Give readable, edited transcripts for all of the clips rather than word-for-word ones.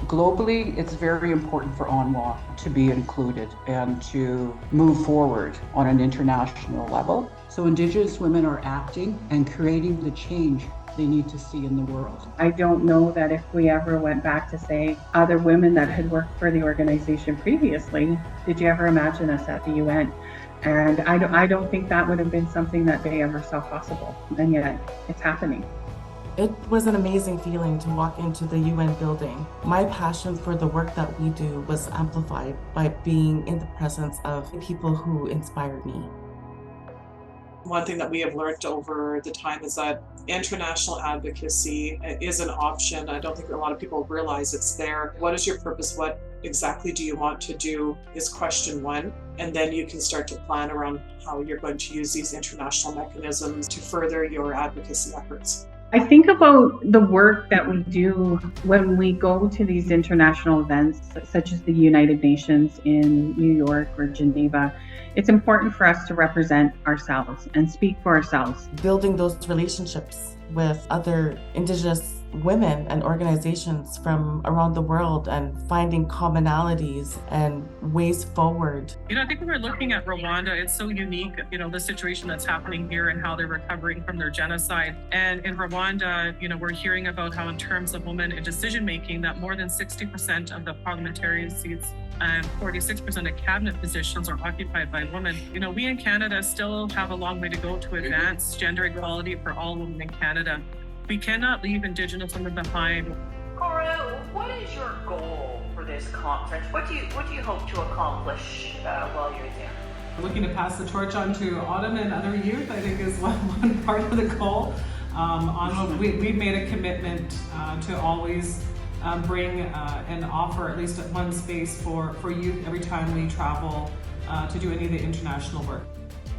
Globally, it's very important for ONWA to be included and to move forward on an international level. So Indigenous women are acting and creating the change they need to see in the world. I don't know that if we ever went back to, say, other women that had worked for the organization previously, did you ever imagine us at the UN? And I don't think that would have been something that they ever saw possible, and yet it's happening. It was an amazing feeling to walk into the UN building. My passion for the work that we do was amplified by being in the presence of people who inspired me. One thing that we have learned over the time is that international advocacy is an option. I don't think a lot of people realize it's there. What is your purpose? What exactly do you want to do is question one. And then you can start to plan around how you're going to use these international mechanisms to further your advocacy efforts. I think about the work that we do when we go to these international events, such as the United Nations in New York or Geneva. It's important for us to represent ourselves and speak for ourselves. Building those relationships with other Indigenous women and organizations from around the world and finding commonalities and ways forward. I think when we're looking at Rwanda, it's so unique, the situation that's happening here and how they're recovering from their genocide. And in Rwanda, we're hearing about how in terms of women in decision making, that more than 60% of the parliamentary seats and 46% of cabinet positions are occupied by women. We in Canada still have a long way to go to advance gender equality for all women in Canada. We cannot leave Indigenous women behind. Cora, what is your goal for this conference? What do you hope to accomplish while you're there? Looking to pass the torch on to Autumn and other youth, I think, is one part of the goal. We've made a commitment to always bring and offer at least one space for youth every time we travel to do any of the international work.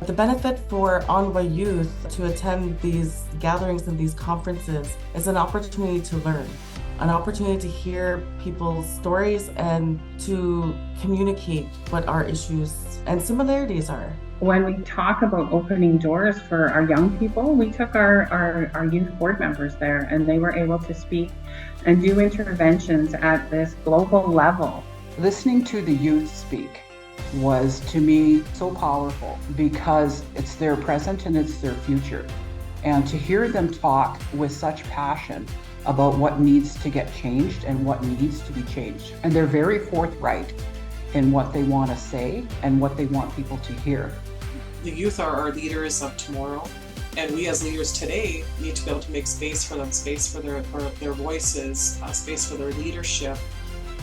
The benefit for ONWA youth to attend these gatherings and these conferences is an opportunity to learn, an opportunity to hear people's stories and to communicate what our issues and similarities are. When we talk about opening doors for our young people, we took our youth board members there, and they were able to speak and do interventions at this global level. Listening to the youth speak was, to me, so powerful because it's their present and it's their future. And to hear them talk with such passion about what needs to get changed and what needs to be changed. And they're very forthright in what they want to say and what they want people to hear. The youth are our leaders of tomorrow, and we as leaders today need to be able to make space for them, space for their voices, space for their leadership.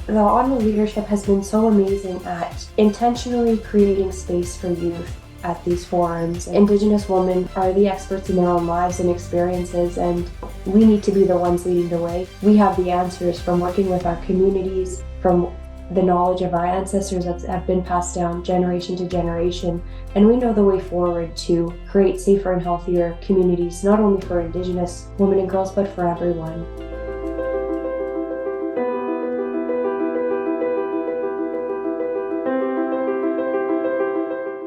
The ONWA leadership has been so amazing at intentionally creating space for youth at these forums. Indigenous women are the experts in their own lives and experiences, and we need to be the ones leading the way. We have the answers from working with our communities, from the knowledge of our ancestors that have been passed down generation to generation, and we know the way forward to create safer and healthier communities, not only for Indigenous women and girls, but for everyone.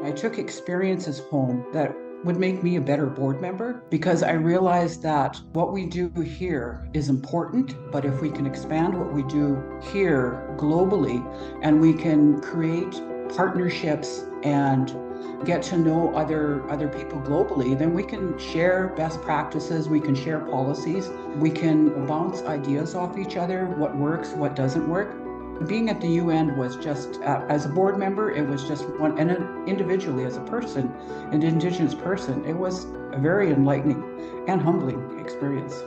I took experiences home that would make me a better board member because I realized that what we do here is important, but if we can expand what we do here globally and we can create partnerships and get to know other people globally, then we can share best practices, we can share policies, we can bounce ideas off each other, what works, what doesn't work. Being at the UN was just, as a board member, it was just one, and individually as a person, an Indigenous person, it was a very enlightening and humbling experience.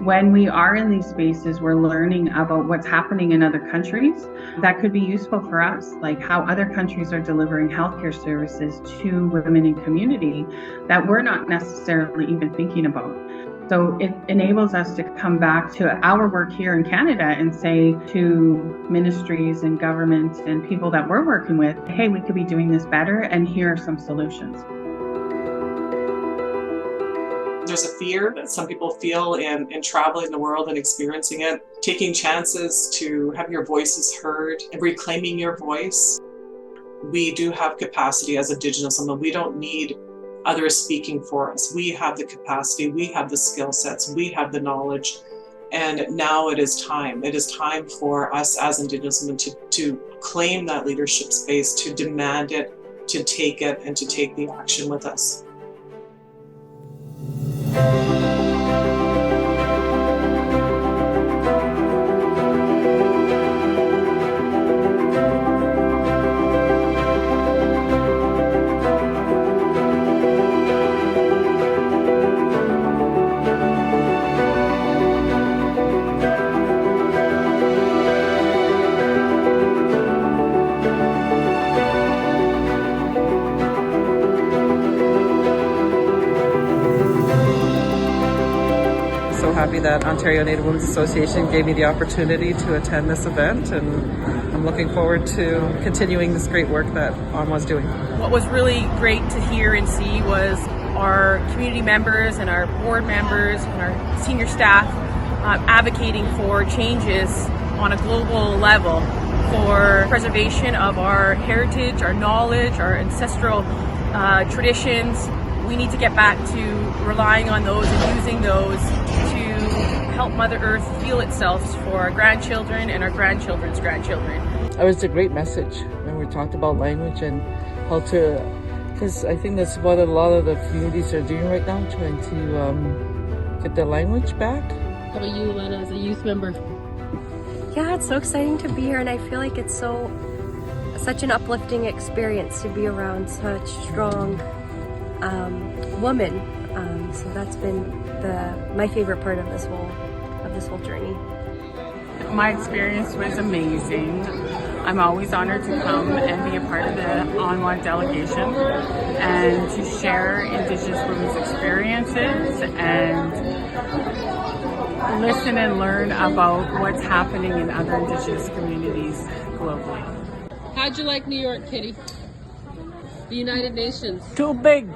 When we are in these spaces, we're learning about what's happening in other countries that could be useful for us, like how other countries are delivering healthcare services to women in community that we're not necessarily even thinking about. So it enables us to come back to our work here in Canada and say to ministries and governments and people that we're working with, hey, we could be doing this better, and here are some solutions. There's a fear that some people feel in traveling the world and experiencing it, taking chances to have your voices heard and reclaiming your voice. We do have capacity as Indigenous women. We don't need others speaking for us. We have the capacity, we have the skill sets, we have the knowledge. And now it is time. It is time for us as Indigenous women to claim that leadership space, to demand it, to take it, and to take the action with us. Happy that Ontario Native Women's Association gave me the opportunity to attend this event, and I'm looking forward to continuing this great work that ONWA is doing. What was really great to hear and see was our community members and our board members and our senior staff advocating for changes on a global level for preservation of our heritage, our knowledge, our ancestral traditions. We need to get back to relying on those and using those to help Mother Earth heal itself for our grandchildren and our grandchildren's grandchildren. It was a great message when we talked about language and how to, because I think that's what a lot of the communities are doing right now, trying to get their language back. How about you, Elena, as a youth member? Yeah, it's so exciting to be here, and I feel like it's such an uplifting experience to be around such strong women. So that's been my favorite part of this whole journey. My experience was amazing. I'm always honored to come and be a part of the ONWA delegation and to share Indigenous women's experiences and listen and learn about what's happening in other Indigenous communities globally. How'd you like New York, Kitty? The United Nations. Too big.